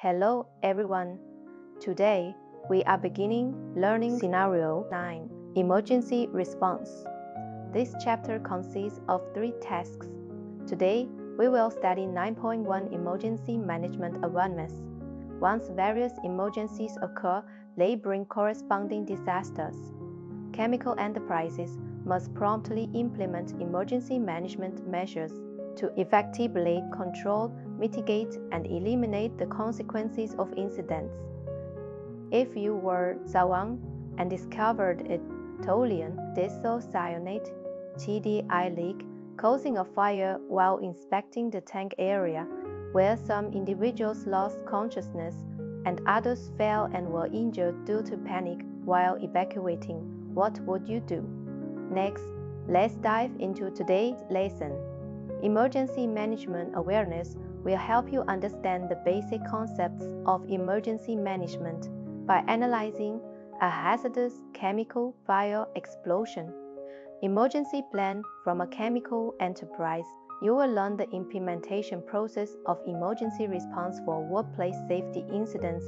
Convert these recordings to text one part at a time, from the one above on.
Hello everyone. Today we are beginning learning scenario 9, emergency response. This chapter consists of 3 tasks. Today we will study 9.1 emergency management awareness. Once various emergencies occur, they bring corresponding disasters. Chemical enterprises must promptly implement emergency management measures to effectively control, mitigate, and eliminate the consequences of incidents. If you were Zawang and discovered a toluene disocyanate TDI leak causing a fire while inspecting the tank area, where some individuals lost consciousness and others fell and were injured due to panic while evacuating, what would you do? Next, let's dive into today's lesson. Emergency management awareness will help you understand the basic concepts of emergency management by analyzing a hazardous chemical fire explosion. Emergency plan from a chemical enterprise. You will learn the implementation process of emergency response for workplace safety incidents.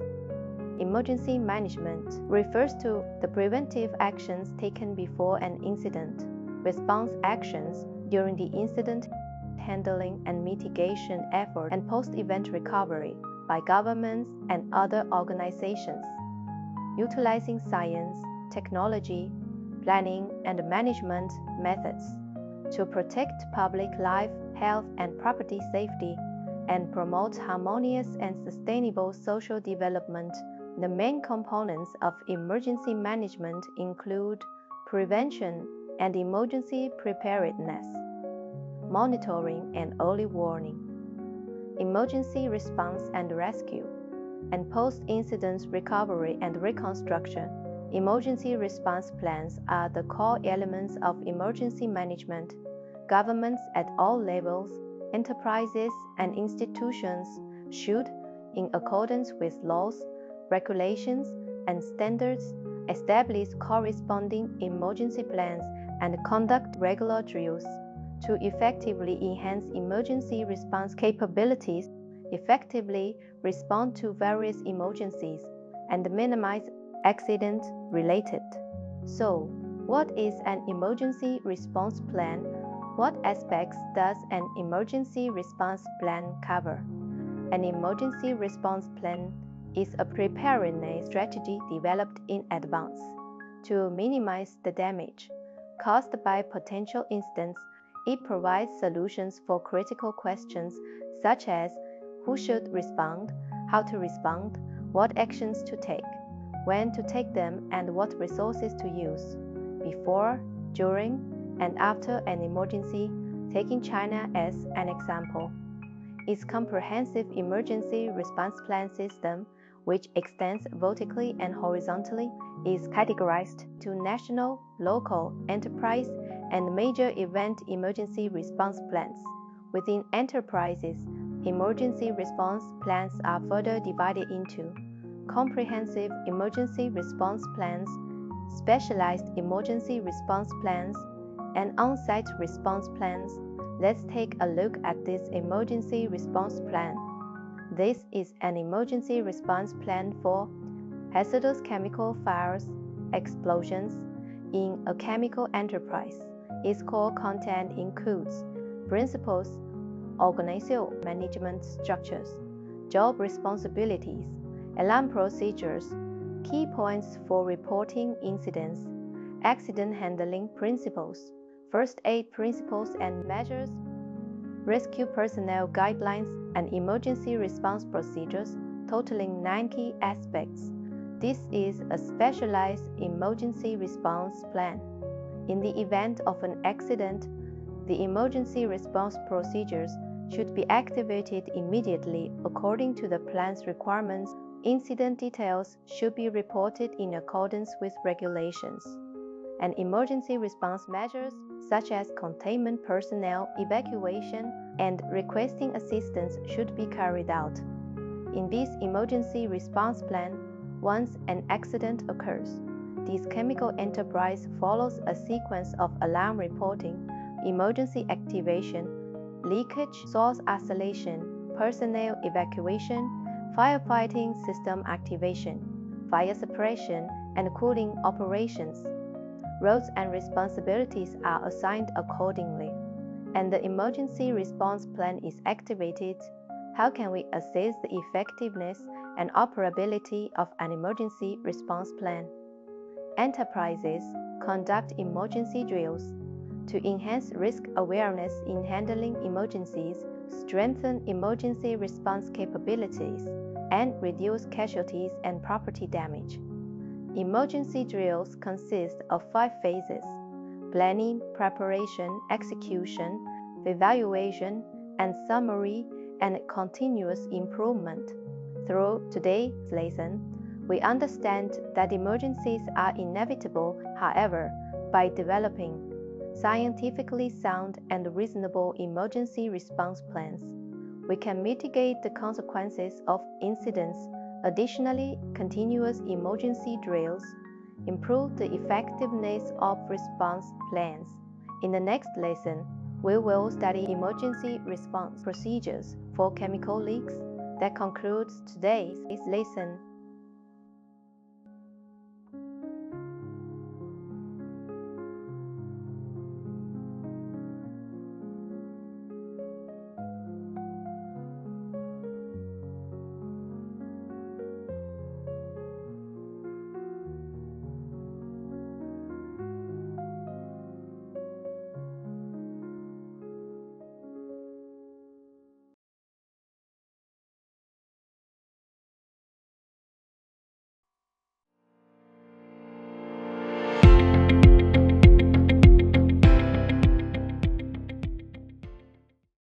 Emergency management refers to the preventive actions taken before an incident, response actions during the incident, handling and mitigation efforts, and post-event recovery by governments and other organizations. Utilizing science, technology, planning, and management methods to protect public life, health, and property safety, and promote harmonious and sustainable social development. The main components of emergency management include prevention and emergency preparedness, monitoring and early warning, emergency response and rescue, and post-incident recovery and reconstruction. Emergency response plans are the core elements of emergency management. Governments at all levels, enterprises, and institutions should, in accordance with laws, regulations, and standards, establish corresponding emergency plans and conduct regular drills to effectively enhance emergency response capabilities, effectively respond to various emergencies, and minimize accidents related. So, what is an emergency response plan? What aspects does an emergency response plan cover? An emergency response plan is a preparedness strategy developed in advance to minimize the damage caused by potential incidents. It provides solutions for critical questions such as who should respond, how to respond, what actions to take, when to take them, and what resources to use before, during, and after an emergency, taking China as an example. Its comprehensive emergency response plan system, which extends vertically and horizontally, is categorized to national, local, enterprise, and major event emergency response plans. Within enterprises, emergency response plans are further divided into comprehensive emergency response plans, specialized emergency response plans, and on-site response plans. Let's take a look at this emergency response plan. This is an emergency response plan for hazardous chemical fires, explosions in a chemical enterprise. Its core content includes principles, organizational management structures, job responsibilities, alarm procedures, key points for reporting incidents, accident handling principles, first aid principles and measures, rescue personnel guidelines, and emergency response procedures, totaling 9 key aspects. This is a specialized emergency response plan. In the event of an accident, the emergency response procedures should be activated immediately according to the plan's requirements. Incident details should be reported in accordance with regulations. And emergency response measures such as containment personnel, evacuation, and requesting assistance should be carried out. In this emergency response plan, once an accident occurs, this chemical enterprise follows a sequence of alarm reporting, emergency activation, leakage source isolation, personnel evacuation, firefighting system activation, fire suppression and cooling operations. Roles and responsibilities are assigned accordingly, and the emergency response plan is activated. How can we assess the effectiveness and operability of an emergency response plan? Enterprises conduct emergency drills to enhance risk awareness in handling emergencies, strengthen emergency response capabilities, and reduce casualties and property damage. Emergency drills consist of 5 phases: planning, preparation, execution, evaluation, and summary and continuous improvement. Through today's lesson, we understand that emergencies are inevitable. However, by developing scientifically sound and reasonable emergency response plans, we can mitigate the consequences of incidents. Additionally, continuous emergency drills improve the effectiveness of response plans. In the next lesson, we will study emergency response procedures for chemical leaks. That concludes today's lesson.